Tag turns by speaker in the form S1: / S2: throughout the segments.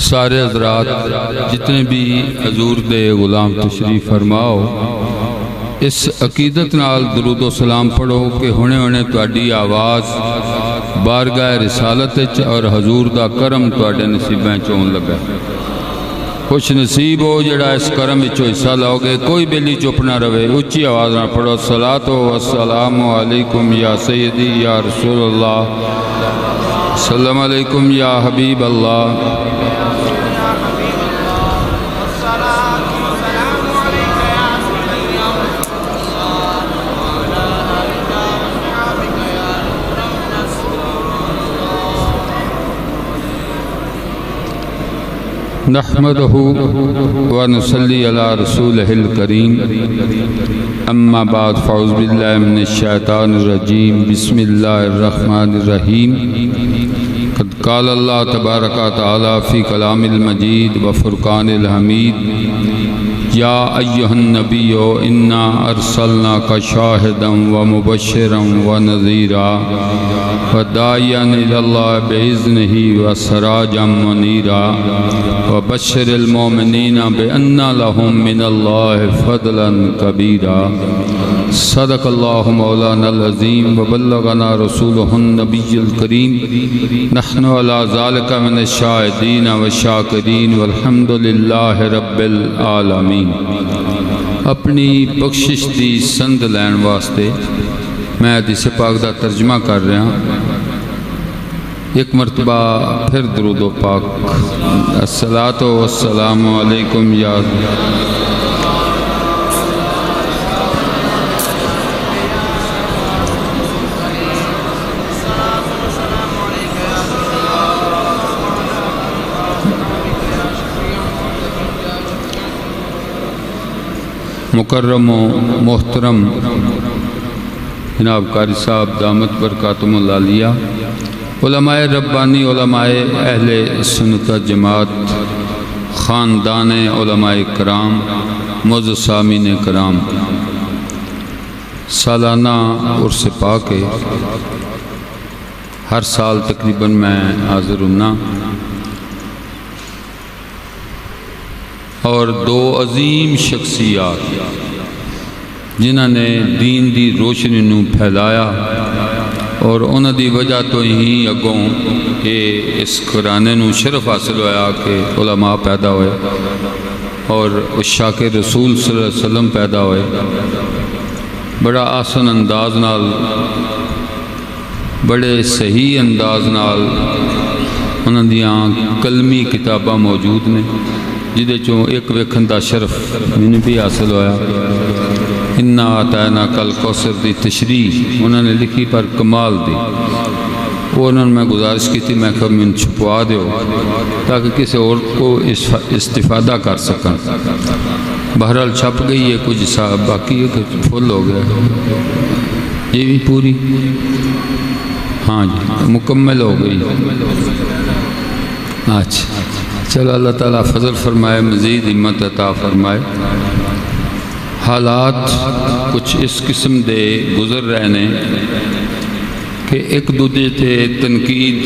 S1: سارے حضرات جتنے بھی حضور دے غلام تشریف فرماؤ، اس عقیدت نال درود و سلام پڑھو کہ ہونے ہونے تواڈی آواز بارگاہ رسالت اور حضور دا کرم تواڈے نصیبیں چون لگا۔ خوش نصیب ہو جڑا اس کرم وچوں حصہ لاؤ گے۔ کوئی بیلی چپ نہ رہے، اچھی آواز نہ پڑھو۔ الصلاۃ والسلام علیکم یا سیدی یا رسول اللہ، السلام علیکم یا حبیب اللہ۔ نحمدہ ونصلی علی رسولہ الکریم، اما بعد فاعوذ باللہ من الشیطان الرجیم، بسم اللہ الرحمن الرحیم۔ قد قال اللہ تبارک و تعالی فی کلام المجید و فرقان الحمید، یا ایہا النبی انا ارسلناک شاہدا و مبشرا و نذیرا و داعیا الی اللہ باذنہ و سراجا منیرا وبشر المؤمنین بأن لهم من اللہ فضلا کبیرا۔ صدق اللہ مولانا العظیم وبلغنا رسولہ النبی الکریم، نحن علی ذالک من الشاہدین والشاکرین والحمد للہ رب العالمین۔ اپنی بخشش دی سند لین واسطے میں حدیث پاک دا ترجمہ کر رہا ہوں۔ ایک مرتبہ پھر درود و پاک، الصلاۃ والسلام علیکم یا مکرم و محترم جناب قاری صاحب دامت برکاتہم العالیہ، علماء ربانی، علماء اہل سنت جماعت، خاندان علماء کرام، معزز سامعین کرام، سالانہ عرس پاک ہے۔ ہر سال تقریباً میں حاضر ہونا اور دو عظیم شخصیات جنہاں نے دین دی روشنی نو پھیلایا اور انہاں دی وجہ تو ہی اگوں کہ اس قرانے نو شرف حاصل ہویا کہ علماء پیدا ہوئے اور عشاق رسول صلی اللہ علیہ وسلم پیدا ہوئے۔ بڑا آسن انداز نال، بڑے صحیح انداز نال انہاں دیاں کلمی کتاباں موجود نے، جدے چوں ایک ویکھن دا شرف مینوں بھی حاصل ہویا۔ انا اعطیناک الکوثر دی تشریح انہوں نے لکھی پر کمال دی، وہ انہوں نے میں گزارش کی تھی، میں کہا میں چھپوا دیو تاکہ کسی اور کو استفادہ کر سکیں۔ بہرحال چھپ گئی ہے، کچھ صاحب باقی ہے کہ فل ہو گیا، یہ بھی پوری ہاں جی مکمل ہو گئی۔ اچھا چلو، اللہ تعالیٰ فضل فرمائے، مزید ہمت عطا فرمائے۔ حالات کچھ اس قسم دے گزر رہے ہیں کہ ایک دوسرے تے تنقید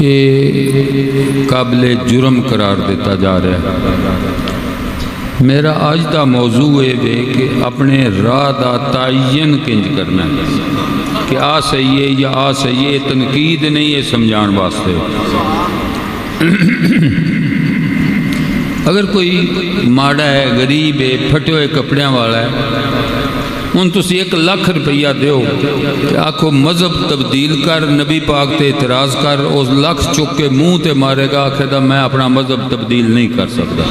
S1: یہ قابل جرم قرار دیتا جا رہا ہے۔ میرا آج دا موضوع ہے کہ اپنے راہ دا تعین کنج کرنا ہے کہ آ صحیح ہے یا آ صحیح ہے، تنقید نہیں ہے، سمجھان واسطے۔ اگر کوئی ماڑا ہے، غریب ہے، پھٹے ہوئے کپڑیاں والا ہے، ان تسی 1 لاکھ روپیہ دیو کہ آکھو مذہب تبدیل کر، نبی پاک تے اعتراض کر، اس لاکھ چک کے منہ تے مارے گا، آکھے دا میں اپنا مذہب تبدیل نہیں کر سکتا۔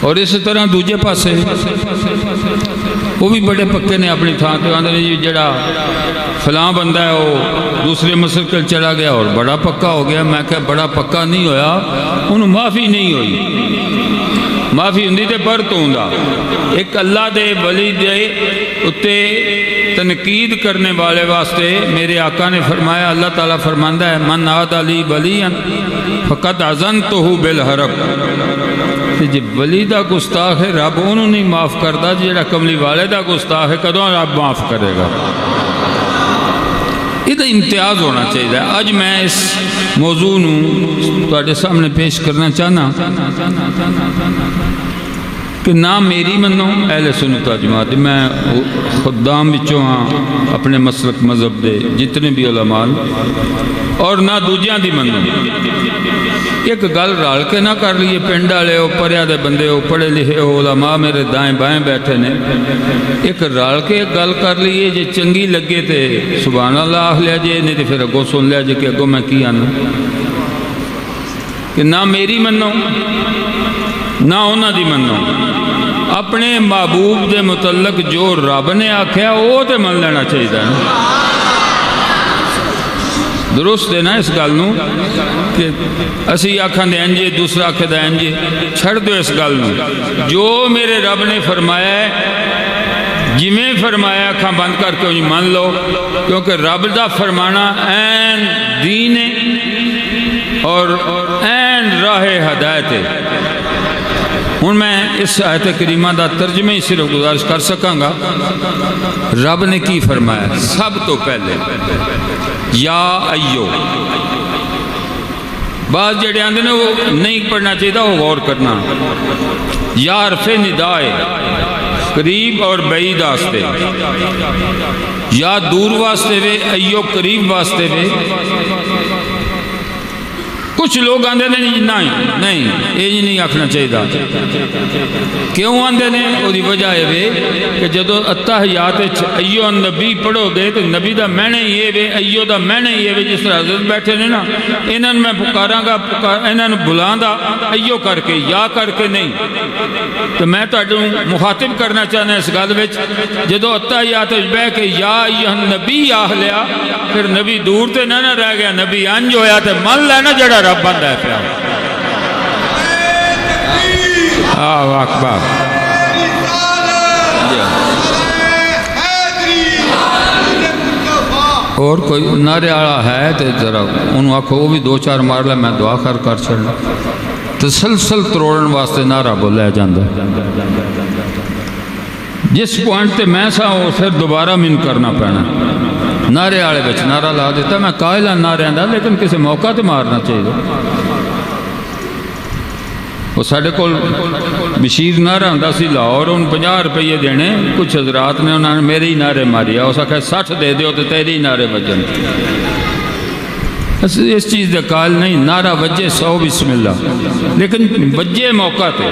S1: اور اس طرح دوجے پاسے وہ بھی بڑے پکے نے اپنی تھان تے، آندے جی جڑا فلاں بندہ ہے وہ دوسرے مسلکل چلا گیا اور بڑا پکا ہو گیا۔ میں کہا بڑا پکا نہیں ہویا، انہوں معافی نہیں ہوئی، معافی ہوندی تے پر تو ہوندا۔ ایک اللہ دے ولی دے اتے تنقید کرنے والے واسطے میرے آقا نے فرمایا، اللہ تعالیٰ فرماندہ ہے من عاد لی ولیًا فقد اذنتہ بالحرب۔ جی ولی دا گستاخ ہے، رب انہوں نہیں معاف کرتا، جیڑا کملی والے دا گستاخ ہے کدوں رب معاف کرے گا؟ یہ امتیاز ہونا چاہیے۔ اج میں اس موضوع تواڈے سامنے پیش کرنا چاہنا کہ نہ میری منو اہل سنت و جماعت، میں خدام وچوں ہاں اپنے مسلک مذہب دے جتنے بھی علماء، اور نہ دوجیاں دی منو۔ ایک گل رل کے نہ کر لیے، پنڈ والے ہو، پریا دے بندے ہو، پڑھے لکھے ہو، علماء میرے دائیں بائیں بیٹھے نے، ایک رل کے ایک گل کر لیے، جے چنگی لگے تے سبحان اللہ آخ لیا جے، نہیں تے پھر اگوں سن لیا جے کہ اگوں میں کی آنا، کہ نہ میری منو نہ انہاں دی منو۔ اپنے محبوب دے متعلق جو رب نے آکھیا وہ تے من لینا چاہیے۔ درست ہے نا اس گل نو کہ اسی آکھاں دے انجے دوسرا آکھے دا انجے، چھڑ دو اس گل نو۔ جو میرے رب نے فرمایا ہے، جویں فرمایا آکھاں بند کر کے انہیں مان لو، کیونکہ رب دا فرمانا این دین ہے اور این راہ ہدایت ہے۔ ہوں میں اس آیت کریمہ دا ترجمہ ہی صرف گزارش کر سکاں گا۔ رب نے کی فرمایا؟ سب تو پہلے یا ایو، بعض جڑے آندے نے وہ نہیں پڑھنا چاہیے، وہ غور کرنا۔ یا حرف ندا ہے، قریب اور بعید واسطے، یا دور واسطے وے، ایو قریب واسطے وے۔ کچھ لوگ آندے نے نہیں یہ نہیں آکھنا چاہیے۔ کیوں آندے نے؟ وہ دی وجہ ہے کہ جدو اتحیات ایو النبی پڑھو گے تو نبی دا معنی یہ وے، ایو دا معنی یہ وے، جس طرح حضرت بیٹھے نے نا، انہاں میں پکاراں گا، انہاں بلاں دا ایو کر کے، یا کر کے نہیں۔ تو میں تہاڈوں مخاطب کرنا چاہنا اس گل وچ، جدو اتحیات بیٹھ کے یا ایو النبی آکھ لیا، پھر نبی دور تے نہ رہ گیا، نبی انج ہویا تے من لینا جڑا رب بندہ ہے پیا۔ اکبر اور کوئی نعرے والا ہے تو ذرا انہوں آکھو وہ بھی دو چار مار لے، میں دعا کر چھڑنا۔ تسلسل تروڑن واسطے نعرہ بولیا جاندہ، جس پوائنٹ تے میں سا وہ پھر دوبارہ من کرنا پینا۔ نعرے والے بچ نعرہ لا دیتا، میں قائل ہاں نعرے آندا، لیکن کسی موقع تے مارنا چاہیے۔ وہ ساڑھے کول بشیر نعرہ ہوندا سی لاہور، ان 50 روپے دینے، کچھ حضرات نے انہوں نے میرے ہی نعرے ماری، اس آکھا 60 دے دیو تو تیرے ہی نعرے بجن۔ اس چیز دے قائل نہیں، نعرہ وجہ 100 بسم اللہ، لیکن وجہ موقع تے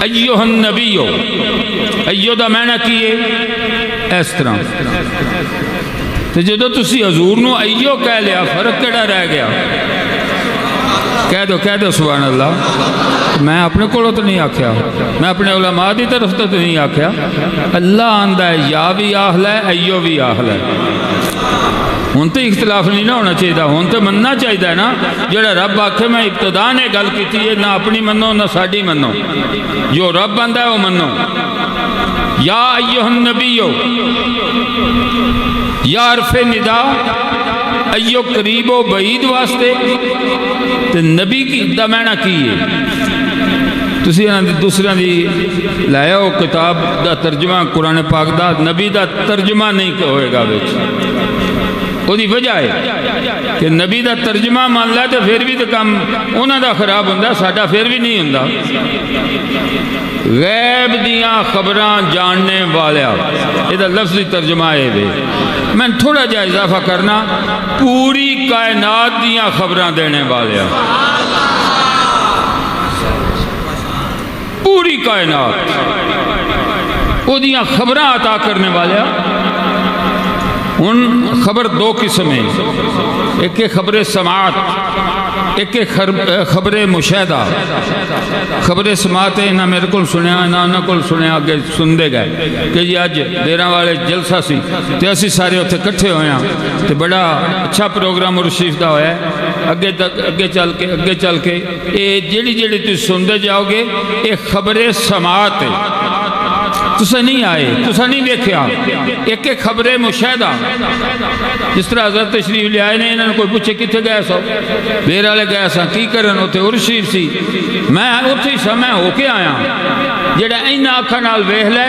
S1: ایوہ النبیو، ایوہ دا معنی کیے اس طرح۔ تو جدو تسی حضور نو ایو کہہ لیا، فرق کیڑا رہ گیا؟ کہہ دو سبحان اللہ۔ میں اپنے کولوں تو نہیں آکھیا، میں اپنے علماء دی طرف تو نہیں آکھیا۔ اللہ آندہ ہے یا بھی آخلا ہے، ایو بھی آخلا ہے۔ ہون تو اختلاف نہیں نہ ہونا چاہیے، ہون تو مننا چاہیے نا۔ جڑا رب آکھے میں ابتدا نے گل کیتی ہے، نہ اپنی منو نہ ساڈی منو، جو رب آندہ ہے وہ منو۔ یا ایوہ النبیو، یا حرف ندا، ایو قریب و بعید واسطے، تو نبی کی دا معنی کی ہے؟ تسی دوسرے دی لایا ہو کتاب دا ترجمہ قرآن پاک دا، نبی دا ترجمہ نہیں ہوئے گا بیچ۔ وہ دی وجہ ہے کہ نبی دا ترجمہ مان لیا تو پھر بھی تو کام انہاں دا خراب ہوندہ، ساڈا پھر بھی نہیں ہوندہ۔ غیب دیاں خبران جاننے والیا، یہ دا لفظی ترجمہ ہے۔ میں تھوڑا جا اضافہ کرنا، پوری کائنات دیاں خبران دینے والیا، پوری کائنات وہ دیاں خبران عطا کرنے والیا۔ ان خبر دو قسم ہیں، ایک خبر سماعت، ایک خبر مشاہدہ۔ خبر سماعت ہے، انہاں میرے کو سنیا، انہاں کو سنیا، آگے سن دے گئے کہ جی آج دیراں والے جلسہ سی تے اسی سارے اتھے کٹھے ہوئے ہیں تے بڑا اچھا پروگرام مرشید دا ہویا ہے۔ اگے چل کے یہ جیڑی تُسی سن دے جاؤ گے، یہ خبر سماعت ہے۔ تسا نہیں آئے، تسا نہیں دیکھیا، ایک ایک خبر مشاہدہ. جس طرح حضرت تشریف لے آئے نے، انہوں نے کوئی پوچھے کتنے گئے سو، دیر والے گئے سا کی کرن ہوتے ارشیف سی، میں اتھی سا میں ہو کے آیا. جڑا اینا آنکھاں نال ویکھ لے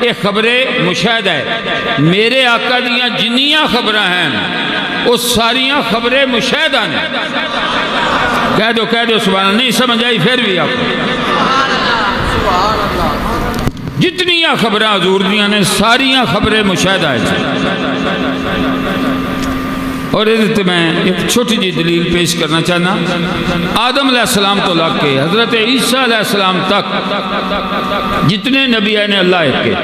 S1: یہ خبر مشاہدہ ہے. میرے آقا دیاں جنیاں خبراں ہیں وہ ساریاں خبر مشاہدہ نے. کہہ دو سبحان اللہ. نہیں سمجھ آئی پھر بھی آپ جتنیاں خبراں حضور دیاں نے ساریاں خبر مشاہدہ ہے. اور ادھر میں ایک چھوٹی جی دلیل پیش کرنا چاہنا. آدم علیہ السلام تو لگ کے حضرت عیسیٰ علیہ السلام تک جتنے نبی آئے نے اللہ ایک کے.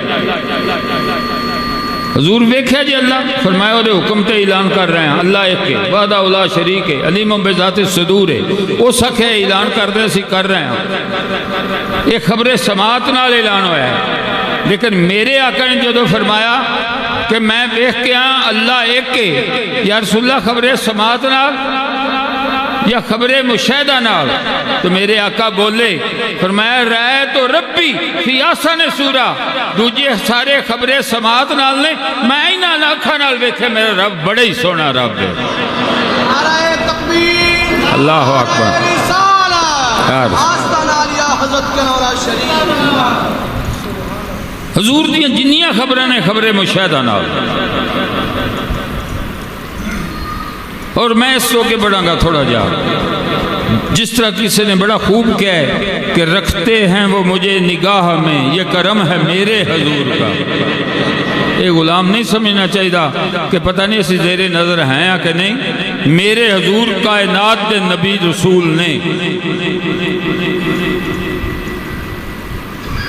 S1: حضور ویکھیا جی اللہ فرمایا وہ حکم تے اعلان کر رہے ہیں اللہ ایک کے وحدہ لا شریک ہے علیم بذات الصدور ہے. وہ سکھے اعلان کر دے سی کر رہے ہیں. یہ خبر سماعت نال اعلان ہوا ہے. لیکن میرے آقا نے جدو فرمایا کہ میں ویکھ کے اللہ ایک کے، یا رسول اللہ خبر سماعت نال یا خبر مشاہدہ نال؟ تو میرے آقا بولے فرمایا رائے تو ربی فی آسن سورہ. دوجے سارے خبر سماعت نال نے، میں اینا آنکھاں نال ویکھے میرا رب بڑا ہی سونا رب ہے.
S2: نعرہ تکبیر،
S1: اللہ اکبر.
S2: آستان عالیہ حضرت کنورہ شریف.
S1: حضور دیاں جنیاں خبریں نے خبر مشاہدہ نال. اور میں اس سو کے بڑھاں گا تھوڑا جا. جس طرح کسی نے بڑا خوب کہا ہے کہ رکھتے ہیں وہ مجھے نگاہ میں، یہ کرم ہے میرے حضور کا. یہ غلام نہیں سمجھنا چاہیے کہ پتہ نہیں اسی زیر نظر ہیں یا کہ نہیں. میرے حضور کائنات دے نبی رسول نے،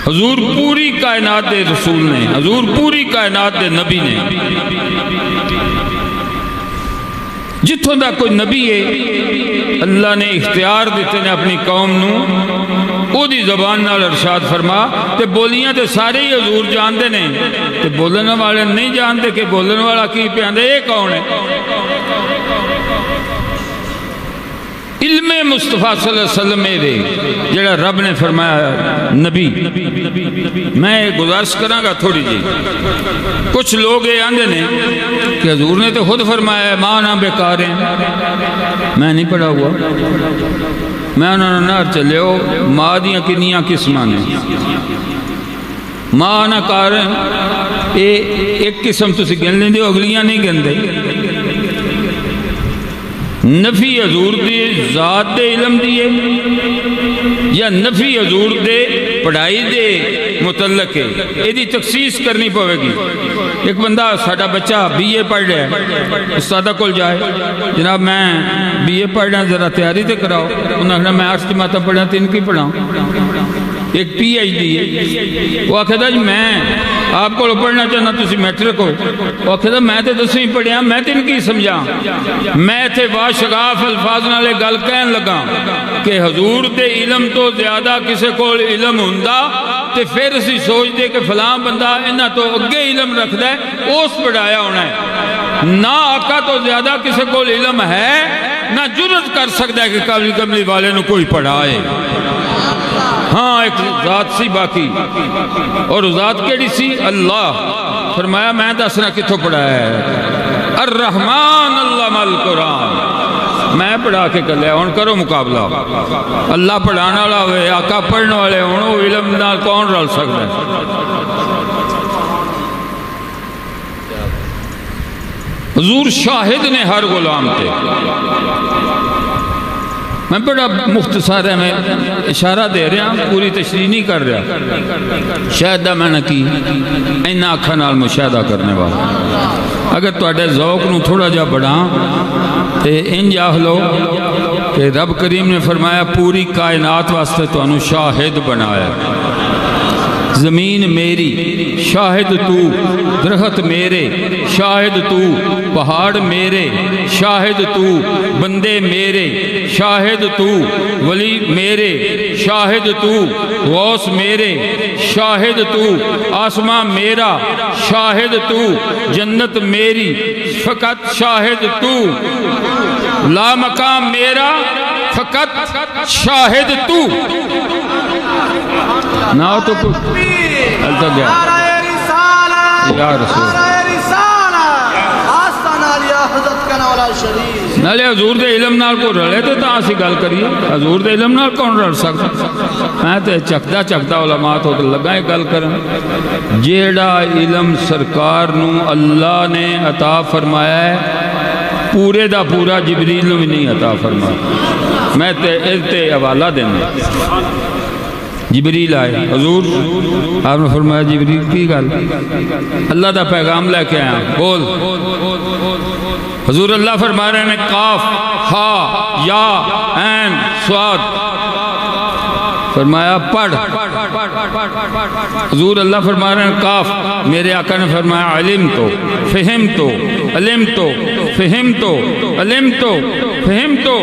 S1: حضور پوری کائنات دے رسول نے، حضور پوری کائنات دے نبی نے. جتوں دا کوئی نبی ہے اللہ نے اختیار دیتے نے اپنی قوم نو او دی زبان نال ارشاد فرما. تے بولیاں تے سارے ہی حضور جاندے نے، تے بولن والے نہیں جانتے کہ بولن والا کی پیاندے یہ کون ہے. علم مصطفیٰ صلی اللہ علیہ وسلم میں جڑا رب نے فرمایا نبی. میں گزارش کراں گا تھوڑی جی. کچھ لوگ یہ آندے نے کہ حضور نے تو خود فرمایا ماں نہ بیکار ہیں. میں نہیں پڑھا ہوا. میں انہوں نے نار چلے ہو ماں دیاں کنیاں قسماں نے. ماں نہ کار ہیں ایک قسم تسی گن لیں دے اگلیاں نہیں گن دے. نفی حضور دی ذات دے علم دیئے یا نفی حضور دے پڑھائی دے متعلق ہے. یہ دی تخصیص کرنی پوے گی. ایک بندہ ساڑھا بچہ بی اے پڑھ رہا ہے، استادہ کول جائے جناب میں بی اے پڑھ رہا ہوں ذرا تیاری تے کراؤ. انہوں نے کہا میں 8 جماعتیں پڑھا تین کی پڑھاؤں. ایک پی ایچ ڈی ہے وہ آکھے دا جی میں آپ کو پڑھنا چاہنا تسی میٹرک ہو. وہ آکھے دا میں تے 10ویں پڑھیا میں تین کی سمجھا. میں تے باشگاف الفاظ نالے گل کہن لگا کہ حضور دے علم تو زیادہ کسے کو علم ہوندا تے پھر اسی سوچ دے کہ فلاں بندہ انہاں تو اگے علم رکھ دے اس پڑھایا ہونا ہے. نہ آقا تو زیادہ کسے کو علم ہے نہ جرت کر سکتا ہے کہ قابل کملی والے نو کوئی پڑھائے. ہاں ایک ذات سی باقی، اور ذات کیڑی سی؟ اللہ. فرمایا میں دسنا کتھوں پڑھایا ہے؟ الرحمن علم القرآن. میں پڑھا کے کر لیا. ہوں کرو مقابلہ. اللہ پڑھانا والا ہوئے آقا پڑھنے والے ہوں علم نال کون رل سکتا ہے؟ حضور شاہد نے ہر غلام تھے. میں بڑا مختصر ہے، میں اشارہ دے رہا ہوں پوری تشریح نہیں کر رہا. شاہدہ میں نے کی اینا آنکھاں نال مشاہدہ کرنے والا. اگر تواڈے ذوق نو تھوڑا جا بڑھاں تے انج آکھ لو کہ رب کریم نے فرمایا پوری کائنات واسطے تانوں شاہد بنایا. زمین میری شاہد تو، درخت میرے شاہد تو، پہاڑ میرے شاہد تو، بندے میرے شاہد تو، ولی میرے شاہد تو، غوث میرے شاہد تو، آسمان میرا شاہد تو، جنت میری فقط شاہد تو، لا مقام میرا فقط شاہد تو. نہ تو کچھ التا گیا. یا رسول
S2: نعرہ رسالت آستانہ علیہ حضرت کا نولا شریف
S1: نالے حضور دے علم نال کو رلے تو تاں اسی گل کریے حضور دے علم نال کون رل سکتا میں تے چکدا علماء تو لگا گل کرن جیڑا علم سرکار نو اللہ نے عطا فرمایا ہے پورے دا پورا جبریل نو بھی نہیں عطا فرمایا میں تے حوالہ دینا جبریل آئے حضور آپ نے فرمایا جبریل کی گل اللہ دا پیغام لے کے آیا بول حضور اللہ فرما رہے ہیں قاف ہا یا عین صاد فرمایا پڑھ حضور اللہ فرما رہے ہیں قاف میرے آقا نے فرمایا علم تو فہم تو علم تو فہم تو علم تو فہم تو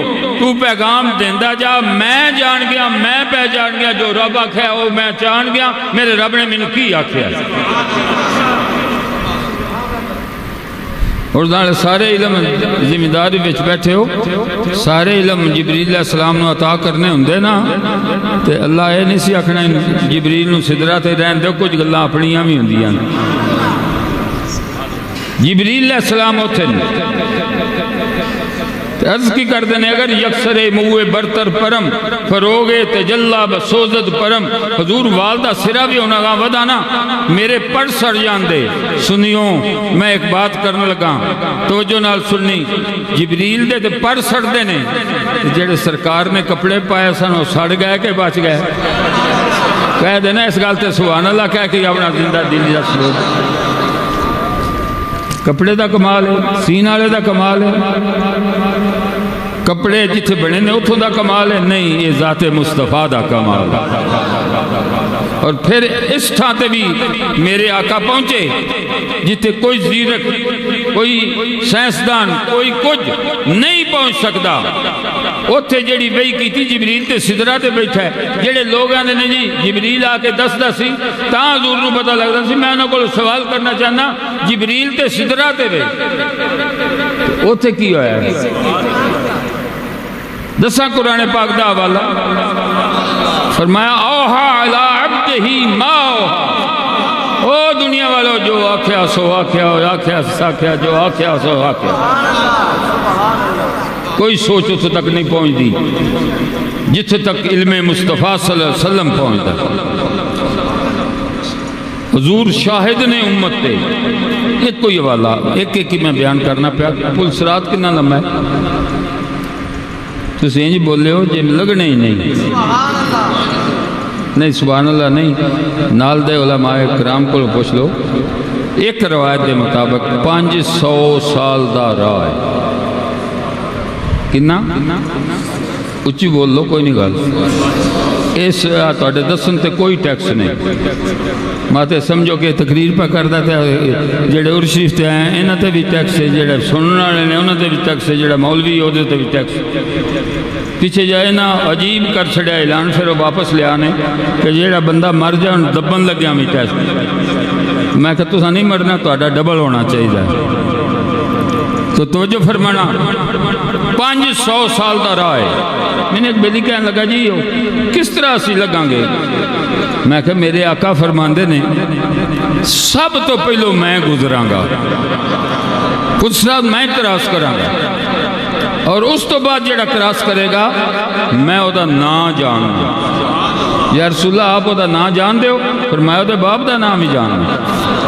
S1: پیغام دیندہ جا میں جان گیا میں پہچان گیا جو رب آکھیا وہ میں جان گیا میرے رب نے مینوں کی آکھیا اور سارے علم ذمہ داری وچ بیٹھے ہو سارے علم جبریل علیہ السلام نو عطا کرنے ہوندے نا تے اللہ اے نہیں سی آکھنا جبریل نو سدرہ تے رہن دے کچھ گلاں اپنیاں بھی ہوندیاں جبریل علیہ السلام اوتھے عرض کی کر دینے اگر یکسر موے برتر پرم فروغے تجلہ بسوزد پرم حضور والدہ سرہ بھی ہونا گا ودانا میرے پڑ سڑ جان دے سنیوں میں ایک بات کرنے لگا توجہ نال سننی جبریل دے پڑ سڑ دینے جیڑے سرکار نے کپڑے پائے سن وہ سڑ گئے کہ بچ گئے کہہ دینا اس گالتے سبحان اللہ کہہ کہ اپنا زندہ دلی دا سلوک کپڑے دا کمال ہے سین والے دا کمال ہے کپڑے جتھے بنے نے اتھوں دا کمال ہے نہیں یہ ذات مصطفیٰ دا کمال ہے اور پھر اس ٹھانتے بھی میرے آقا پہنچے جتھے کوئی زیرک کوئی سائنسدان کوئی کچھ نہیں پہنچ سکتا اتھے جڑی بئی کی تھی جبریل تے سدرہ تے بیٹھا ہے جڑے لوگ آنے نے جی جبریل آ کے دس سی تاں حضور نو پتہ لگتا سی میں انہوں کو سوال کرنا چاہنا جبریل تے سدرہ تے بیٹھا اتھے کی ہویا ہے دساں قرآن پاک دا حوالہ فرمایا اوہا علی عبدہی ما اوہا او دنیا والو جو آکھیا سو آکھیا آکھیا ساکھیا جو آکھیا سو آکھیا کوئی سوچ اس تک نہیں پہنچ دی جتھے تک علم مصطفیٰ صلی اللہ علیہ وسلم پہنچ دا حضور شاہد نے امت تے ایک کوئی حوالہ ایک ایک ہی میں بیان کرنا پیا پل سرات کنا لمحہ ہے تو سینجی بولے ہو جی لگنے ہی نہیں نہیں سبحان اللہ نہیں نال دے علماء کرام کو پوچھ لو ایک روایت دے مطابق 500 سال دا راہ ہے کنا اچھی بول لو کوئی نہیں گل اس توڑے دسن تے کوئی ٹیکس نہیں ماتے سمجھو کہ تقریر پہ کر دیتے جڑے عرشریف تے آئے انہاں تے بھی ٹیکس ہے جڑے سننا رہنے انہاں تے بھی ٹیکس ہے جڑے مولوی ہو دے تے بھی ٹیکس پیچھے جائے نا عجیب کر چھڑے اعلان پھر وہ واپس لے آنے کہ جڑا بندہ مر جان دبن لگیا ہمیں ٹیکس میں کہتا تُسا نہیں مرنا توڑا ڈبل ہونا چاہیے تو توجہ فرمانا 500 سال دا راہ ہے میں نے ایک بیلی کہنے لگا جی کس طرح سی لگاں گے میں کہا میرے آقا فرماندے نے سب تو پہلو میں گزراں گا کچھ ساتھ میں کراس کراں گا اور اس تو بعد جڑا کراس کرے گا میں او دا نا جان گا یا رسول اللہ آپ او دا نا جان دے ہو فرمایا او دے باپ دا نام ہی جاننا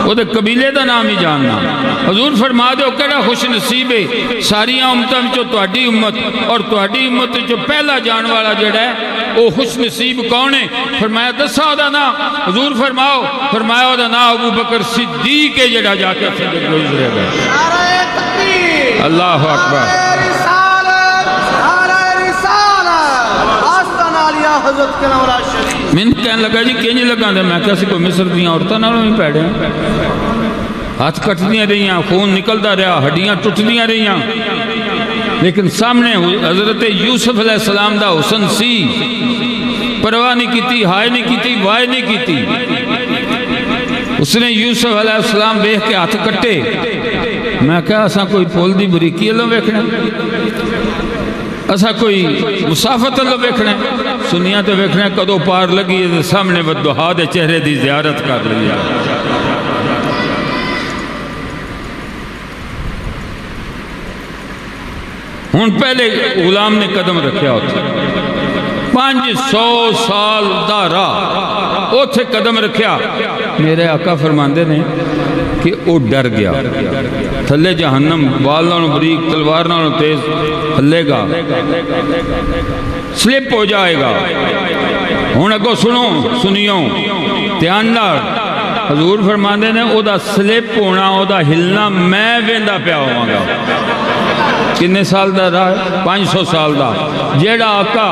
S1: او دے قبیلے دا نام ہی جاننا حضور فرما دے ہو کیڑا خوش نصیب ہے ساریاں امتاں جو تہاڈی امت اور تہاڈی امت جو پہلا جان والا جڑا ہے او خوش نصیب کون ہے فرمایا دسا او دا نا حضور فرماؤ فرمایا او دا نا ابو بکر صدیق ہے جڑا جا کے صدیق گزرے گا
S2: نعرہ تکبیر
S1: اللہ اکبر
S2: حضرت کے نورا شریف
S1: میں کہنے لگا جی کہیں نہیں لگا دے میں کہا کوئی مصر دیاں عورتاں نہ نہیں پیڑے ہاتھ کٹ دیاں رہیاں خون نکلدا رہا ہڈیاں ٹوٹ دیاں رہیاں لیکن سامنے حضرت یوسف علیہ السلام دا حسن سی پرواہ نہیں کیتی ہائے نہیں کیتی وائے نہیں کیتی اس نے یوسف علیہ السلام دیکھ کے ہاتھ کٹے میں کہا اساں کوئی پول دی بریکی اللہ ویکھنا اسا کوئی مسافت اللہ ویکھنا سنیا تو ویکھنا کدو پار لگی ہے سامنے ودہا دے چہرے دی زیارت کر لیا ہوں پہلے غلام نے قدم رکھیا ہوتا 500 سال دا راہ اوتھے قدم رکھیا. میرے آقا فرماندے نے کہ وہ ڈر گیا. تھلے جہنم بال نالوں بریک تلوار نالوں تیز ہلے گا, سلپ ہو جائے گا. ہوں اگو سنو سنیو دھیان نال. حضور فرماندے نے او دا سلپ ہونا او دا ہلنا میں ویندا پیا ہواں گا. کنے سال دا راہ 500 سال دا. جیڑا آقا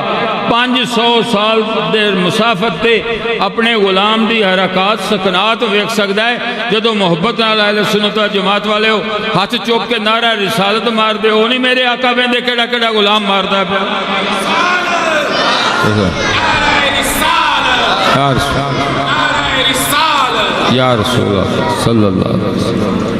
S1: 500 سال دے مسافت تے اپنے غلام دی حرکات سکنات ویکھ سکدا ہے. جدو محبت نال اہل سنت و جماعت والے ہو ہاتھ چوک کے نعرہ رسالت مار دے ہو نہیں میرے آقا ویندے کیڑا کیڑا غلام ماردا ہے پیا. یا رسول اللہ صلی اللہ علیہ وسلم.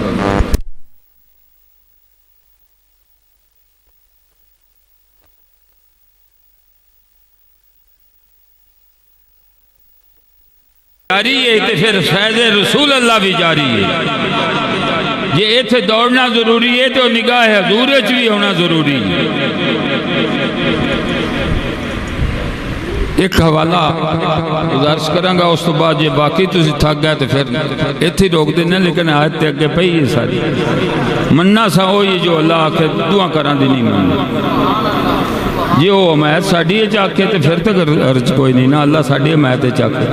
S1: جاری ہے تو پھر فیض رسول اللہ بھی جاری ہے. یہ ایتھے دوڑنا ضروری ہے تو نگاہ حضور وچ بھی ہونا ضروری ہے. ایک حوالہ گزارش کروں گا, اس تو بعد یہ باقی تسی تھک گئے تو پھر ایتھے روک دینا, لیکن آیت تے اگے پئی ہے ساری. مننا سا ہوئی جو اللہ آکھے دعا کران دی نہیں مننا. جی وہ حمایت ساڑی چاکے تو پھر تک عرض کوئی نہیں نا. اللہ ساڑی حمایت چاکے.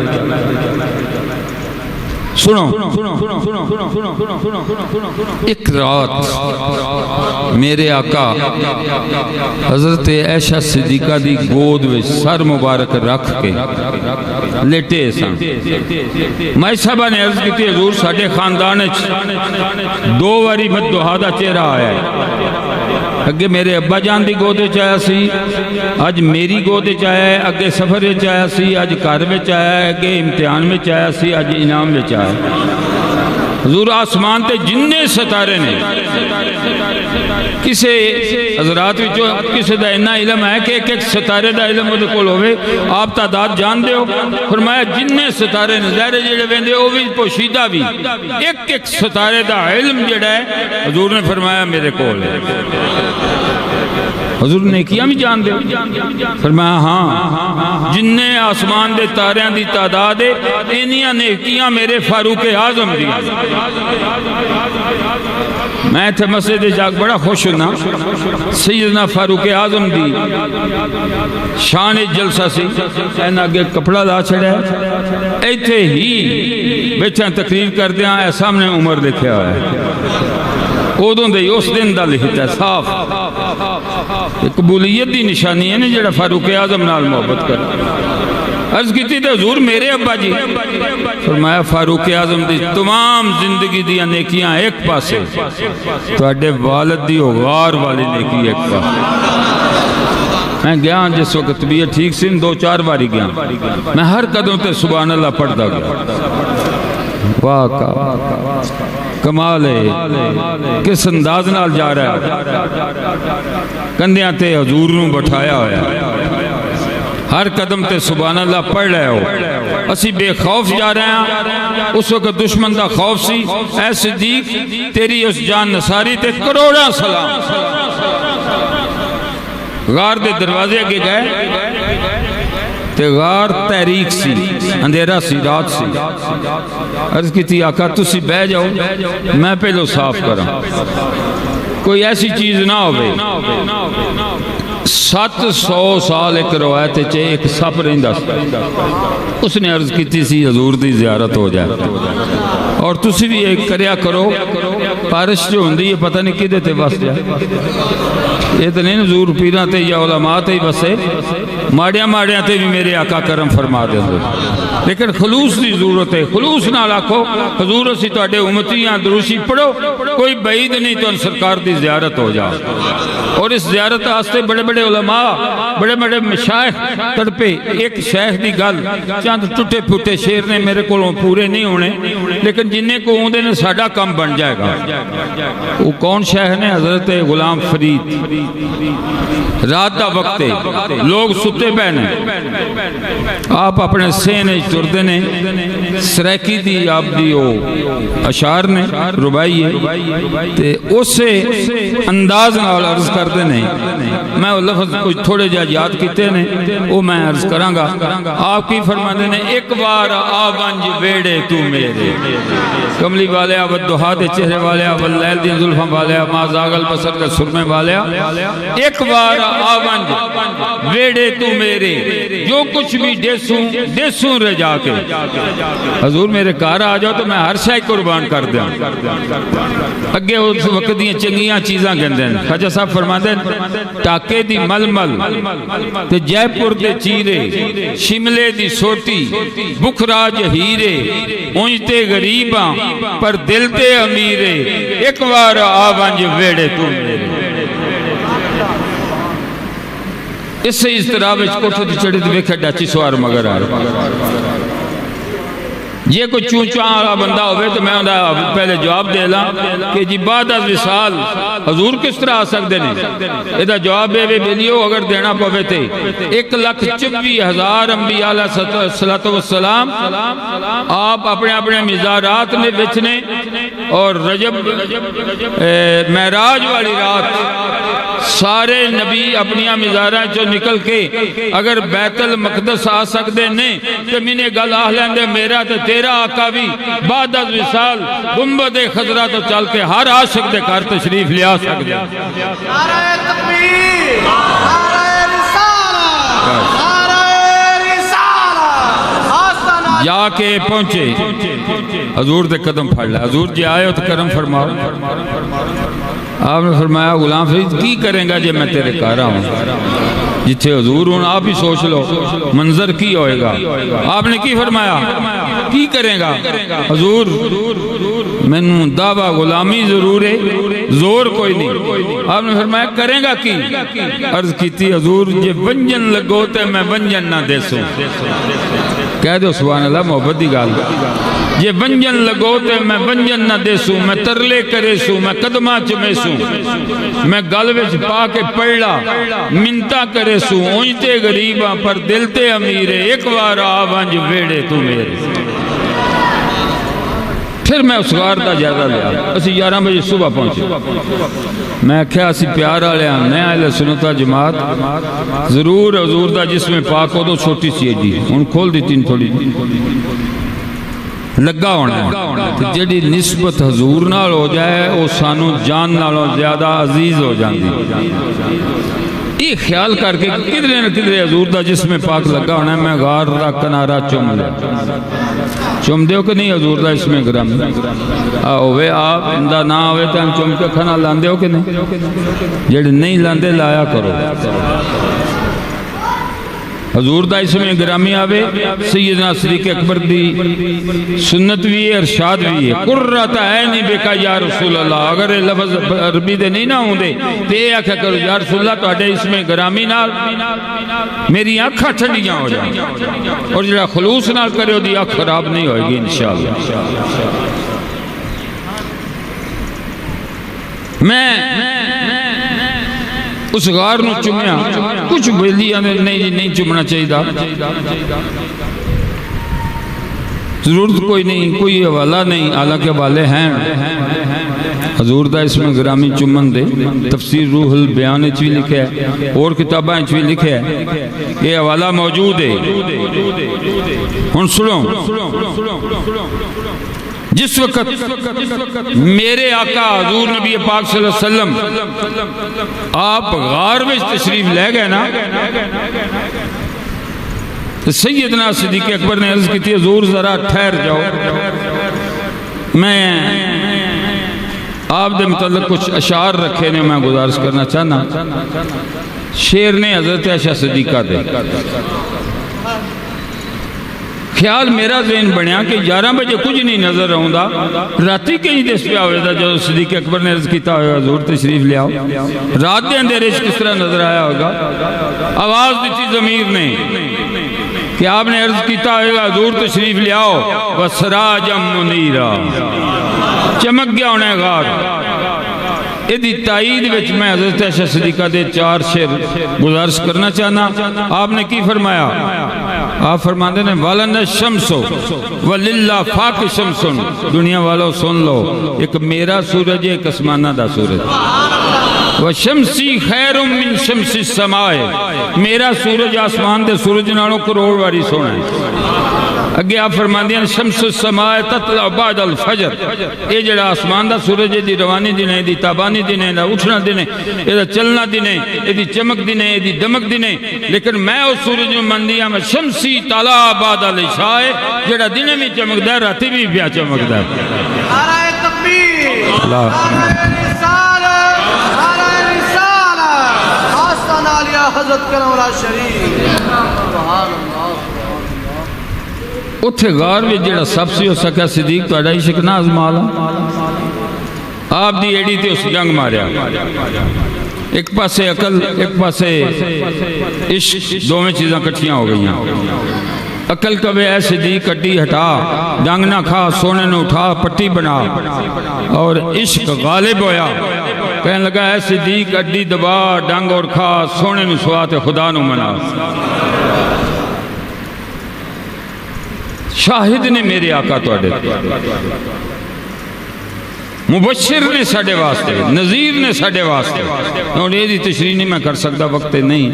S1: سنو ایک رات میرے آقا حضرت عائشہ صدیقہ دی گود وچ سر مبارک رکھ کے لیٹے سن. میں صاحبہ نے عرض کی تھی حضور ساڑے خاندان 2 واری بددعا دا چہرہ آیا ہے. اگے میرے ابا جان دی گودے چایا سی, آج میری گودے چایا ہے. اگے سفر میں چایا سی, آج گھر میں چایا ہے. اگے امتحان میں چایا سی, آج انعام میں چایا ہے. حضور آسمان تے جننے ستارے نے کسے حضرات وچوں کسے دا اتنا علم ہے کہ ایک ایک ستارے دا علم دے کول ہوئے, آپ تعداد جان دے ہو. فرمایا جننے ستارے نے ظاہر جڑے ویندے او بھی پوشیدہ بھی ایک ایک ستارے دا علم جڑا ہے حضور نے فرمایا میرے کول ہے. حضور نے کیا بھی جان دے. فرمایا ہاں جننے آسمان دے تاریاں دی تعداد ہے انیاں نیکیاں میرے فاروق اعظم دی. میں تھے مسجد جاگ بڑا خوش ہونا. سیدنا فاروق اعظم دی شان جلسہ سی, اینا آگے کپڑا لا چھڑا ہے, ایتھے ہی بیٹھے تقریر کر دیا اے سامنے عمر لکھیا ہے. اودوں دے اس دن دا لکھتا ہے صاف. قبولیت دی نشانی ہے نا جڑا فاروق اعظم نال محبت کر. عرض کی تھی تو حضور میرے ابا جی. فرمایا فاروق اعظم دی تمام زندگی دیا نیکیاں ایک پاسے, تو اڈے والد دی غار والی نیکی ایک پاسے. میں گیا جس وقت بھی ٹھیک سی 2-4 باری گیا. میں ہر قدم تے سبحان اللہ پڑھتا گیا. واہ کمال ہے, کس انداز نال جا رہا ہے. کندیاں تے حضور نو بٹھایا ہویا, ہر قدم تے سبحان اللہ پڑھ رہے ہو. اسی بے خوف جا رہے ہیں. اس وقت دشمن دا خوف سی. اے صدیق تیری اس جان نصاری تے کروڑا سلام. غار دے دروازے کے گئے تے غار تحریک سی, اندھیرا سی, رات سی. عرض کی تھی آقا تسی بہ جاؤ میں پہلو صاف کرا, کوئی ایسی چیز نہ ہوئے. 700 سال ایک روایت چے ایک سپ رہندا سی. اس نے عرض کی تھی سی حضور دی زیارت ہو جائے, اور تسی بھی ایک کریا کرو. بارش جو ہوندی ہے پتہ نہیں کدے تے بس جائے. یہ تو نہیں حضور پیراں تے یا علماء تے بسے, ماڑیاں ماڑیاں تے بھی میرے آقا کرم فرما دے. لیکن خلوص دی ضرورت ہے. خلوص نال آکھو حضور اسی تواڈے امتیاں دروشی پڑھو, کوئی بعید نہیں تو سرکار دی زیارت ہو جا. اور اس زیارت واسطے بڑے بڑے علماء بڑے بڑے مشائخ تڑپے. ایک شیخ دی گل چند ٹوٹے پھوٹے شیر نے میرے کو پورے نہیں ہونے, لیکن جنہیں کو ہوندے نے ساڈا کام بن جائے گا. وہ کون شیخ نے؟ حضرت غلام فرید. رات دا وقت لوگ ستے پہنے, آپ اپنے سینے تردے نے سریکی دی آپ دی او اشعار نے ربائی ہے تے اسے انداز نال عرض کردے نے میں وہ لفظ کچھ تھوڑے جا یاد کیتے نے وہ میں عرض کراں گا آپ کی فرماندے نے ایک بار آونج ویڑے تو میرے کملی والے آبد دہا دے چہرے والے آبد لیل دین ظلفاں والے ما زاغل بسر کا سرمے والے ایک بار آونج ویڑے تو میرے جو کچھ بھی دیسوں رجا کے حضور میرے کار آ جاؤ تو میں ہر شے قربان کر دیا اگے اس وقت دیاں چنگیاں چیزاں گندے ہیں خواجہ صاحب فرماتے ہیں ٹاکے دی ململ تے جے پور دے چیرے شملے دی سوٹی بکھراج ہیرے اونجتے غریباں پر دل تے امیرے ایک بار آونج ویڑے تو میرے اس سے اضطراب کوٹھے دی چڑھے دی ویکھے ڈاچی سوار مگر آئے یہ کوئی چونچاں والا بندہ ہوئے تو میں پہلے جواب دے لاں کہ جی بعد از وصال حضور کس طرح آ سکتے ہیں یہ جواب بے بلیو اگر دینا پوے تھے 1,24,000 انبیاء علیہ السلام آپ اپنے اپنے مزارات نے بچنے اور رجب معراج والی رات سارے نبی اپنی مزارہ جو نکل کے اگر بیت المقدس آ سکتے نہیں تو میں نے گل آہ لیندے میرا تو تیرا آقا بھی بعد از وصال گنبد خضرا تو چل کے ہر عاشق دے گھر تشریف لیا سکتے
S2: نعرہ تکبیر نعرہ رسالہ
S1: جا کے پہنچے حضور دے قدم پھڑ لیا حضور جی آئے ہو تو کرم فرماؤ آپ نے فرمایا غلام فرید کی کریں گا جی میں تیرے کارا ہوں جتھے حضور ہوں آپ ہی سوچ لو منظر کی ہوئے گا آپ نے کی فرمایا کی کریں گا حضور میں دعویٰ غلامی ضرور ہے زور کوئی نہیں آپ نے فرمایا کریں گا کی عرض کی تھی حضور جے ونجن لگوتے میں ونجن نہ دے سوں کہہ دو سبحان اللہ محبت دی گال یہ ونجن لگوتے میں ونجن نہ دے سوں میں ترلے کرے سوں میں قدمہ چمے سوں میں گلوچ پا کے پڑھلا منتا کرے سوں اونجتے غریباں پر دلتے امیرے ایک بار آونج ویڑے تو میرے پھر میں اس غار دا جائزہ لیا اسی 11 بجے صبح پہنچے میں کہا اسی پیار آلے ہیں نئے اہل سنتا جماعت ضرور حضور دا جسم پاک ہو تو چھوٹی سی ہے جی ان کھول دی تین تھوڑی لگا ہونا ہے جڑی نسبت حضور نال ہو جائے وہ سانو جان نالوں زیادہ عزیز ہو جاندی یہ خیال کر کے کدرے نہ کدرے حضور دا جسم پاک لگا ہونا ہے میں غار دا کنارہ چم لیا چم دیو کہ نہیں حضور دا اسم گرام ہوئے آپ اندہ نہ ہوئے تو ہم چم کے کھانا لاندے ہو کہ نہیں جڑے نہیں لاندے لایا کرو حضور دا اسم گرامی آوے سیدنا صدیق اکبر دی سنت بھی ہے ارشاد بھی ہے قرۃ عینی بکا یا رسول اللہ اگر یہ لفظ عربی دے نہیں نہ ہوں دے تو یہ آکھا کرو یا رسول اللہ تو اڈے اسم گرامی نال میری آنکھاں ٹھنڈیاں ہو جائیں اور جڑا خلوص نال کرے ہو دی آنکھ خراب نہیں ہوئے گی انشاءاللہ میں اس غار نو چمیا کچھ ویلیاں نے نہیں چمنا چاہیے ضرورت کوئی نہیں کوئی حوالہ نہیں حالانکہ حوالے ہیں حضور دا اسم گرامی چمن دے تفسیر روح البیان اچھ بھی لکھے ہے اور کتابیں اچھ بھی لکھے ہے یہ حوالہ موجود ہے ہن سنو جس وقت میرے آقا حضور نبی پاک صلی اللہ علیہ وسلم آپ غار میں تشریف لے گئے نا تو سیدنا صدیق اکبر نے عرض کی تھی حضور ذرا ٹھہر جاؤ میں آپ دے متعلق کچھ اشعار رکھے نے میں گزارش کرنا چاہنا شیر نے حضرت عائشہ صدیقہ دے خیال میرا ذہن بنیا کہ 11 بجے کچھ نہیں نظر رہوں دا راتی کہیں دس پہ ہوئے دا جو صدیق اکبر نے عرض کیتا ہوئے حضور تشریف لے آؤ رات دے اندھیرے کس طرح نظر آیا ہوگا آواز دیتی ضمیر نے کہ آپ نے عرض کیتا ہوئے حضور تشریف لے آؤ وَسْرَاجًا مُنِيرًا چمک گیا انہیں غار ادھی تائید وچ میں حضرت عائشہ صدیقہ دے 4 شعر گزارش کرنا چاہنا آپ نے کی فرمایا آپ فرماتے ہیں والن الشمس وللہ فاق شمس، دنیا والوں سن لو، ایک میرا سورج ہے، ایک آسمانہ دا سورج، وشمسی خیر من شمس السماء، میرا سورج آسمان دے سورج نالوں کروڑ واری سونا ہے۔ اگے آپ فرماندے ہیں شمس السماء تطلع بعد الفجر، یہ جڑا آسمان دا سورج ہے دی روانی دن ہے، دی تابانی دن ہے، دا اٹھنا دن ہے، یہ دا چلنا دن ہے، یہ دی چمک دن ہے، یہ دی دمک دن ہے، لیکن میں اس سورج میں مندی ہوں شمسی طلع بعد العشاء، جڑا دن میں چمک دا راتی بھی پیا چمک دا۔
S2: نعرہ تکبیر، نعرہ رسالت، نعرہ رسالت، آستانہ علیہ حضرت کرم اللہ شریف، سبحان اللہ۔
S1: اتھے غار میں جڑا سب سے ہو سکا صدیق توڑا عشق نہ ازمالا، آپ دی ایڈی تے اس جنگ ماریا، ایک پاسے عقل ایک پاسے عشق، دو میں چیزاں کٹھیاں ہو گئی ہیں۔ عقل کبھی اے صدیق اڈی ہٹا، ڈنگ نہ کھا، سونے نہ اٹھا، پٹی بنا، اور عشق غالب ہویا، کہنے لگا اے صدیق اڈی دبا، ڈنگ اور کھا، سونے نہ سوات خدا نہ منا۔ شاہد نے میرے آقا توڑے، مبشر نے ساڑے واسطے، نذیر نے ساڑے واسطے، اور یہ دی تشریح نہیں میں کر سکتا، وقت نہیں۔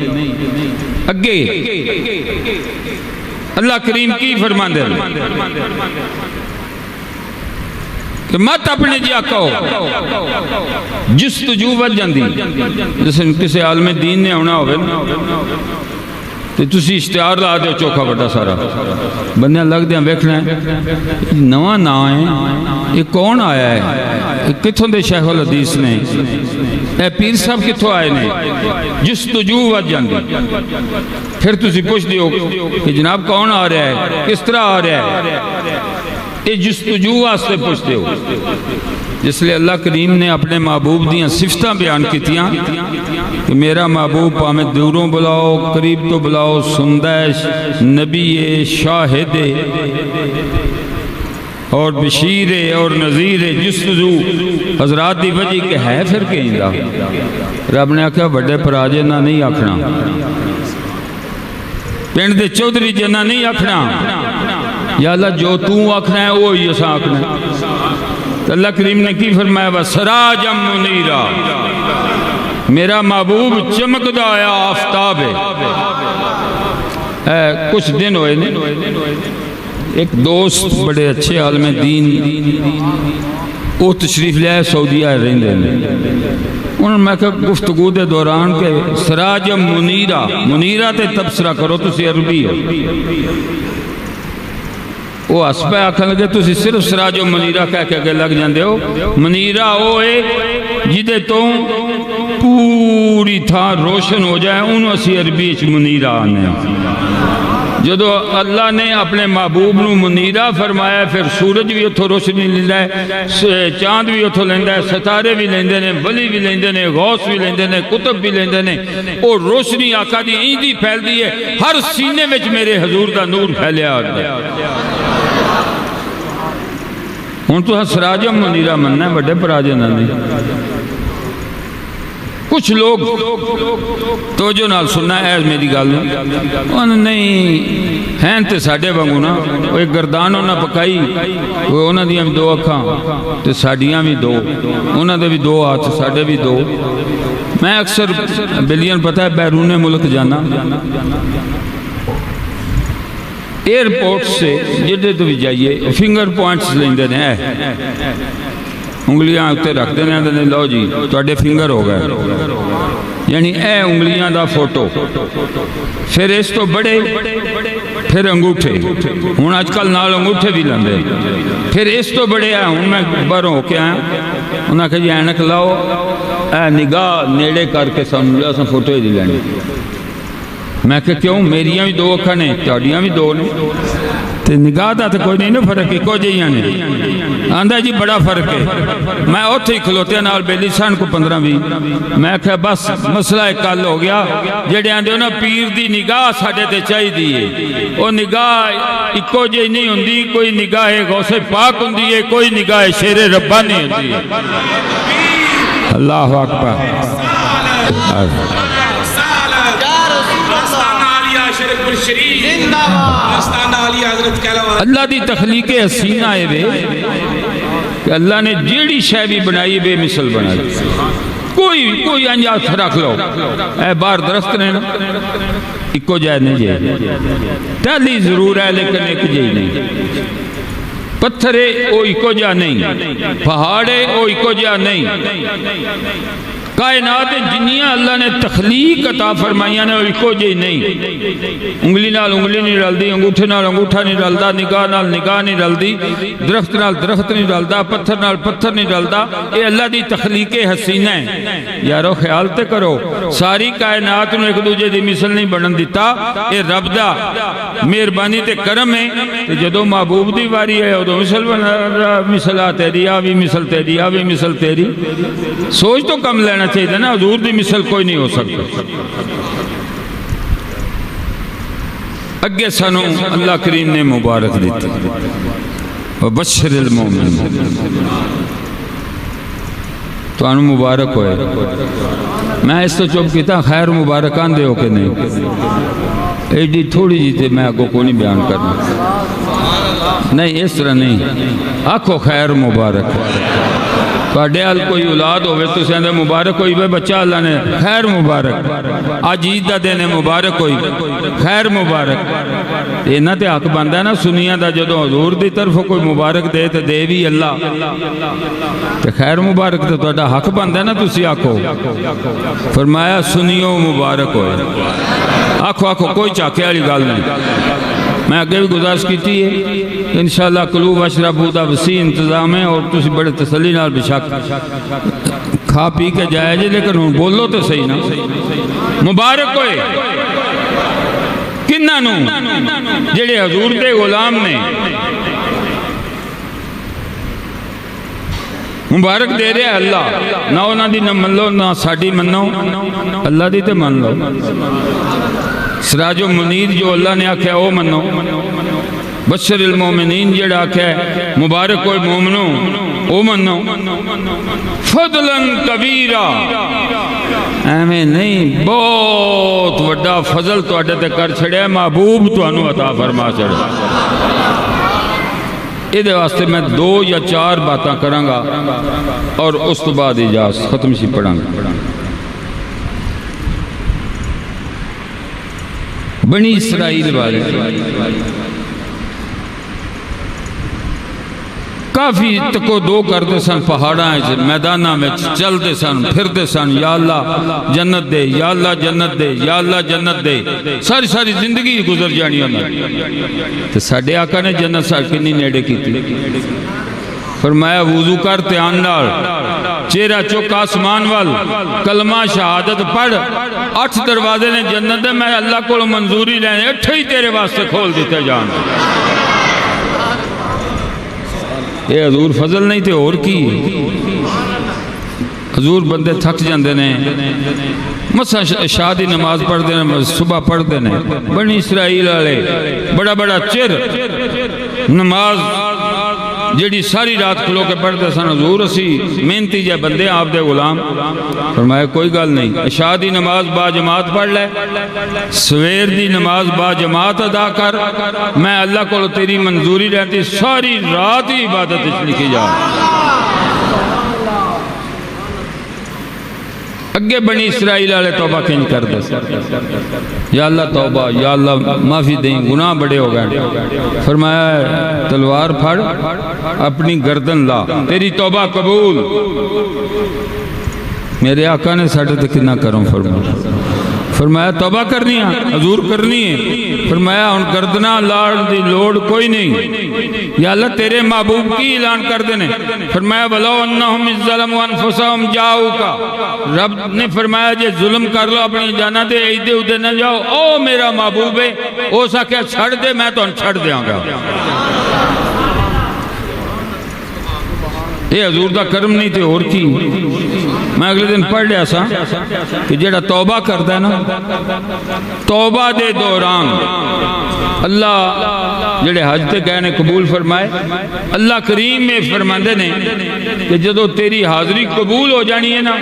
S1: اگے اللہ کریم کی فرمان دے کہ مت اپنے جی آقا ہو، جستجو ود جاندی، جیسے کسی عالم دین نے ہونا ہوئے تو تسی اشتہار لا دے چوکھا بڑا سارا، بندیاں لگ دیاں بیکھنا ہے نواں نا ہے، یہ کون آیا ہے، کتھوں دے شیخ الحدیث نے، اے پیر صاحب کتھوں آئے نے، جستجو ود جاندی، پھر تسی پوچھ دیو کہ جناب کون آ رہا ہے، کس طرح آ رہا ہے، یہ جستجو واسطے پوچھ دیو۔ جس لئے اللہ کریم نے اپنے محبوب دیاں صفتاں بیان کیتیاں کہ میرا محبوب پامیں دوروں بلاؤ، قریب تو بلاؤ، سندیش، نبی، شاہد اور بشیر اور نذیر، جستجو حضرات دی وجہ کہ ہے پھر کہیں دا، رب نے آکھا بڑے پراجے نہ نہیں آکھنا، پینڈ دے چودری جنہ نہیں آکھنا، یا اللہ جو تو آکھنا ہے وہی اسا آکھنا ہے۔ اللہ کریم نے کی فرمایا وَسَرَاجًا مُنِيرًا، میرا محبوب چمکدا آیا آفتاب ہے۔ کچھ دن ہوئے نے، ایک دوست بڑے اچھے عالم دین وہ تشریف لے آئے، سعودیہ رہندے نے، انہوں نے میں کہا گفتگو دے دوران کہ سراجًا منیرا، منیرا تے تبصرہ کرو، تسی عربی ہو، وہ اسپہ آکھن لگے تسی صرف سراج و منیرہ کہہ کے اگے لگ جاندے ہو، منیرہ وہ ہے جدے تو پوری تھا روشن ہو جائے، انہوں اسی عربی اچھ منیرہ آنے جدو اللہ نے اپنے محبوب نو منیرہ فرمایا، پھر سورج بھی اتھو روشنی لیندہ ہے، چاند بھی اتھو لیندہ ہے، ستارے بھی لیندے نے، ولی بھی لیندے نے، غوث بھی لیندے نے، کتب بھی لیندے نے، اور روشنی آقا دی ایندی پھیل دی ہے، ہر سینے وچ میرے حضور دا نور پھیلیا ہوتا ہے۔ ہوں تو سراج منیرہ مننا ہے، بڑے پراجے نہ نہیں۔ کچھ لوگ توجہ نال سننا ہے میری گل نہیں ہیں تے ساڈے وانگو نا، وہ ایک گردان انہاں پکائی، وہ انہاں دیاں بھی دو اکھاں تے ساڈیاں بھی دو، انہاں دے بھی دو ہاتھ ساڈے بھی دو۔ میں اکثر بلین پتہ ہے بیرون ملک جانا، ایئرپورٹ سے جدے تو بھی جائیے فنگر پوائنٹس لیندے نے، انگلیاں اتے رکھ دینے دے لو جی توڑے فنگر ہو گئے، یعنی اے انگلیاں دا فوٹو، پھر اس تو بڑے، پھر انگوٹھے، ہون آج کل نال انگوٹھے بھی لندے، پھر اس تو بڑے ہیں، ہون میں بروں ہو کے آئیں، انہاں کہا جی اینک لاؤ، اے نگاہ نیڑے کر کے سنو سن فوٹو ہی دی لینی۔ میں کہ کیوں میریاں بھی دو اکھا نے، تاڑیاں بھی دو نے، تے نگاہ دا تے کوئی نہیں نا فرق ہے، کوئی جیاں نے آندھا جی بڑا فرق ہے۔ میں اوتھے ہی کھلوتے نال بیلی سان کو 15-20، میں کہا بس مسئلہ ایک کال ہو گیا، جڑے آندھے ہو نا پیر دی نگاہ ساڑھے تے چاہی دیئے، وہ نگاہ اکو جی نہیں ہوندی، کوئی نگاہ غوث پاک ہوندی ہے، کوئی نگاہ شیر ربانی ہوندی ہے۔ اللہ اکبر۔
S3: شرک پور شریف
S2: زندہ باد
S3: آستانہ علی حضرت کہلا والا
S1: اللہ دی تخلیق حسینہ ہے وے کہ اللہ نے جیڑی شے بھی بنائی بے مثل بنائی کوئی انجات رکھ لو اے بار درخت نے نا اکو جائے نہیں جائے ٹہلی ضرور ہے لیکن ایک جائے نہیں پتھرے او اکو جا نہیں پہاڑے او اکو جا نہیں کائنات جنیاں اللہ نے تخلیق عطا فرمائیاں نے اور اکو جی نہیں انگلی نال انگلی نہیں رلدی انگوٹھے نال انگوٹھا نہیں رلدا نگاہ نال نگاہ نہیں رلدی درخت نال درخت نہیں رلدا پتھر نال پتھر نہیں رلدا اے اللہ دی تخلیق حسینہ ہے یارو خیال تے کرو ساری کائنات نو ایک دوجے دی مثل نہیں بنن دیتا اے رب دا مہربانی تے کرم ہے تے جدو محبوب دی واری ہے ادو مثل آ تیری آوی مثل تیری آوی مثل تیری سوچ تو کم لینا چاہیے نا حضور دی مثل کوئی نہیں ہو سکتا اگے سانو اللہ کریم نے مبارک دیتی وبشر المومنین تو انو مبارک ہوئے میں اس تو چوب کیتا خیر مبارکان دے ہو کے نہیں ایڈی تھوڑی جی تھے میں کو نہیں بیان کرنا نہیں اس طرح نہیں آنکھو خیر مبارک توڑے حال کوئی اولاد ہوئے تو سیندے مبارک ہوئی بے بچہ اللہ نے خیر مبارک آج عید دا دینے مبارک ہوئی خیر مبارک یہ نہ تے حق بندہ ہے نا سنیاں دا جدو حضور دی طرف کوئی مبارک دے تے دے بھی اللہ تے خیر مبارک تے توڑا حق بندہ ہے نا تسی آکھو فرمایا سنیوں مبارک ہوئے آکھو آکھو کوئی چاکے والی گال نہیں میں آگے بھی گزارش کیتی ہے انشاءاللہ قلوب اشربو دا وسیع انتظام ہے اور تسی بڑے تسلی نال بشک کھا پی کے جائے جے لیکن ہوں بولو تو صحیح نا مبارک ہوئے کنہ نو جڑے حضور دے غلام نے مبارک دے رہے اللہ نہ انہاں دی نہ من لو نہ ساڑی منو اللہ دی تے من لو سراج و منیر جو اللہ نے آکھا ہے او منو بشر المومنین جڑا آکھا ہے مبارک کوئی مومنو او منو فضلاً کبیرہ ایمیں نہیں بہت وڈا فضل تو اڈے تے کر چھڑے محبوب تو انو عطا فرما چھڑے ادھے واسطے میں 2 یا 4 باتاں کرانگا اور اس تو بعد اجازت ختم سی پڑھانگا بنی اسرائیل والے کافی تکو دو کرتے سن پہاڑاں میدانہ میں چلتے سن پھرتے سن یا اللہ جنت دے یا اللہ جنت دے یا اللہ جنت دے ساری زندگی گزر جانی ہمیں تو ساڑھے آقا نے جنت ساڑھ کنی نیڑے کی تھی فرمایا وضو کر تیان نال چہرہ چک آسمان وال کلمہ شہادت پڑھ 8 دروازے نے جنت دے میں اللہ کو منظوری لینے 8 ہی تیرے واسطے کھول دیتے جان یہ حضور فضل نہیں تھے اور کی حضور بندے تھک جاندے نے مسا شادی نماز پڑھ دینے صبح پڑھ دینے بنی اسرائیل والے بڑا چر نماز جیڑی ساری رات کھلو کے پڑھتے سن حضور اسی محنتی جے بندے آپ دے غلام فرمایا کوئی گل نہیں عشاء دی نماز با جماعت پڑھ لے سویر دی نماز با جماعت ادا کر میں اللہ کو تیری منظوری رہتی ساری رات ہی عبادت اس لکھی جا اگے بنی اسرائیل والے توبہ کہیں کر دے یا اللہ توبہ یا اللہ معافی دیں گناہ بڑے ہو گئے فرمایا تلوار پھڑ اپنی گردن لا تیری توبہ قبول میرے آقا نے ساڑھے تک نہ کروں فرمایا توبہ کرنی ہے حضور کرنی ہے فرمایا ان گردنہ لاڑ دی لوڑ کوئی نہیں یا اللہ تیرے محبوب کی اعلان کر دینے فرمایا وَلَوْ أَنَّهُمْ اِذْظَلَمُوا أَنفُسَهُمْ جَاؤُكَ رب نے فرمایا جے ظلم کر لو اپنی جانا دے ایدے ادھے نہ جاؤ او میرا محبوب ہے او سا کیا چھڑ دے میں تو ان چھڑ دیا گا یہ حضور دا کرم نہیں تھے اور کی میں اگلے دن پڑھ لیا سا کہ جیڑا توبہ کرتا ہے نا توبہ دے دوران اللہ جڑے حج تے گئے نے قبول فرمائے اللہ کریم میں فرماندے نے کہ جدو تیری حاضری قبول ہو جانی ہے نا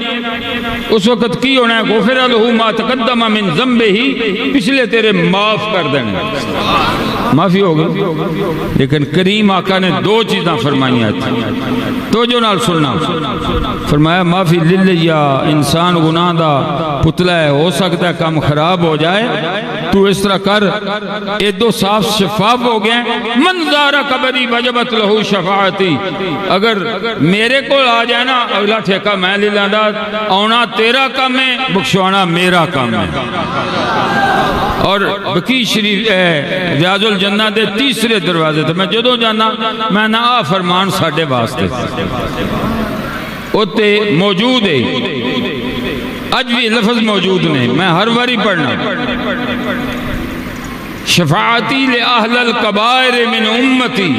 S1: اس وقت کی ہونا ہے غفر لہ ما تقدم من ذنبہ، پچھلے تیرے معاف کر دینے، معافی ہوگی۔ لیکن کریم آقا نے دو چیزاں فرمائیاں تھیں، تو جو نال سننا، فرمایا معافی للیا، انسان گناہ دا پتلا ہے، ہو سکتا ہے کام خراب ہو جائے، تو اس طرح کر، یہ دو صاف شفاف ہو گئے، من زارہ قبری وجبت لہو شفاعتی، اگر میرے کو آ جائے نا اگلا ٹھیکہ میں لے لانا، آنا تیرا کام ہے، بخشوانا میرا کام ہے۔ اور بقی شریف ریاض الجنہ دے تیسرے دروازے تھے، میں جدوں جانا میں نہ آ فرمان ساڈے واسطے اتے موجود ہے، اج بھی لفظ موجود نہیں، میں ہر واری پڑھنا، شفاعتی لأہل القبائر من امتی،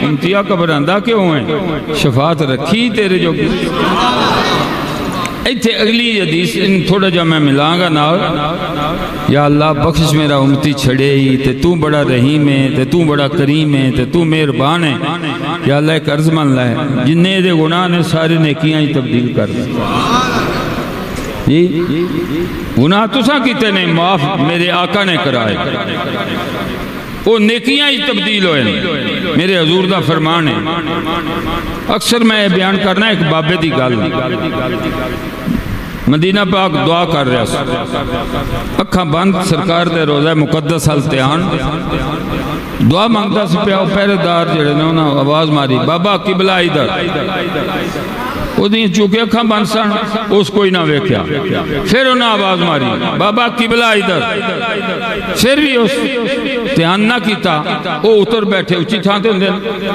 S1: امتیاں قبراندہ کیوں ہیں؟ شفاعت رکھی تیرے جو ایتھے اگلی حدیث تھوڑا جا میں ملائیں گا نال، یا اللہ بخش میرا امتی چھڑے ہی، تے تو بڑا رحیم ہے، تے تو بڑا کریم ہے، تے تو مہربان ہے، یا اللہ ایک عرض من لائے جنہیں دے گناہ نے سارے نیکیاں ہی تبدیل کر دیں جی، گناہ تساں کیتے نہیں، معاف میرے آقا نے کرائے، وہ نیکیاں ہی تبدیل ہوئے، میرے حضور دا فرمان ہے۔ اکثر میں بیان کرنا ایک بابے دی گل، مدینہ پاک دعا کر رہا سا، اکھاں بند سرکار دے روزہ مقدس التیان دعا مانگتا سی پیا، پہرے دار جڑے نے انہاں آواز ماری بابا قبلہ ادھر، وہ دیں چونکہ اکھاں بند سن اس کوئی نہ ویکھیا، پھر انہاں آواز ماری بابا قبلہ ادھر، پھر بھی اس دھیان نہ کیتا، وہ اتر بیٹھے اچھی تھان تے ہوندے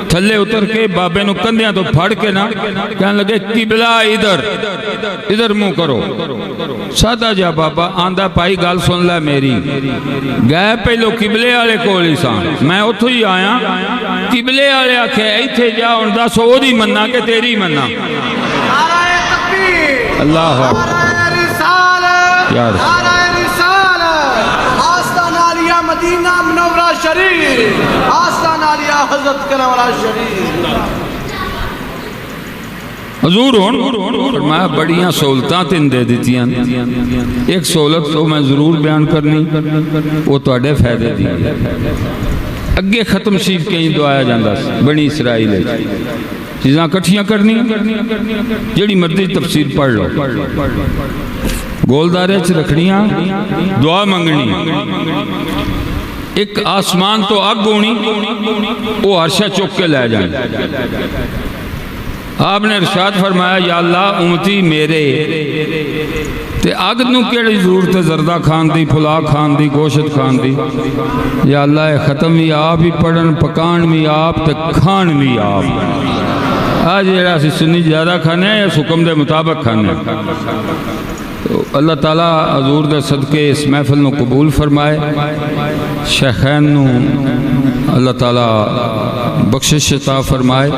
S1: تھلے اتر کے بابے نو کندیاں تو پھڑ کے نہ کہنے لگے قبلہ ادھر، ادھر منہ کرو، سادہ جا بابا آندہ پائی گال سن لے میری، گئے پہلو قبلے والے کول ہی سان، میں اتھو ہی آیا، قبلے والے آکھے ایتھے جا ہن دس او دی مننا کہ تیری مننا، اللہ یار
S2: آستان عالیہ مدینہ منورہ شریف، آستان عالیہ حضرت کرامہ شریف،
S1: حضور فرمایا بڑیاں سہولتاں تین دے دیتیاں، ایک سہولت تو میں ضرور بیان کرنی، وہ تواڈے فائدے دی، اگے ختم شریف کہیں دعایا جاندہ بنی اسرائیل ہے، چیزاں کٹھیاں کرنی، جڑی مرضی تفسیر پڑھ لو، گولدارے چ رکھنیاں، دعا منگنی، ایک آسمان تو آگ ہونی، وہ عرشہ چوک کے لے جائیں، آپ نے ارشاد فرمایا یا اللہ امتی میرے تے آگ نو کیڑی ضرورت ہے، زردہ کھان دی، پھلا کھان دی، گوشت کھان دی، یا اللہ ختم بھی آپ ہی پڑھن، پکان بھی آپ تے کھان بھی آپ، آج جیڑا سی سنی زیادہ کھانے ہیں یا حکم دے مطابق کھانے ہیں، تو اللہ تعالیٰ حضور دے صدقے اس محفل نو قبول فرمائے، شیخین نو اللہ تعالیٰ بخشش عطا فرمائے،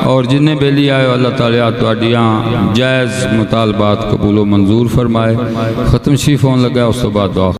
S1: اور جنہیں بیلی آئے اللہ تعالیٰ تواڈیاں جائز مطالبات قبول و منظور فرمائے۔ ختم شریف ہون لگا اس تو بعد دعا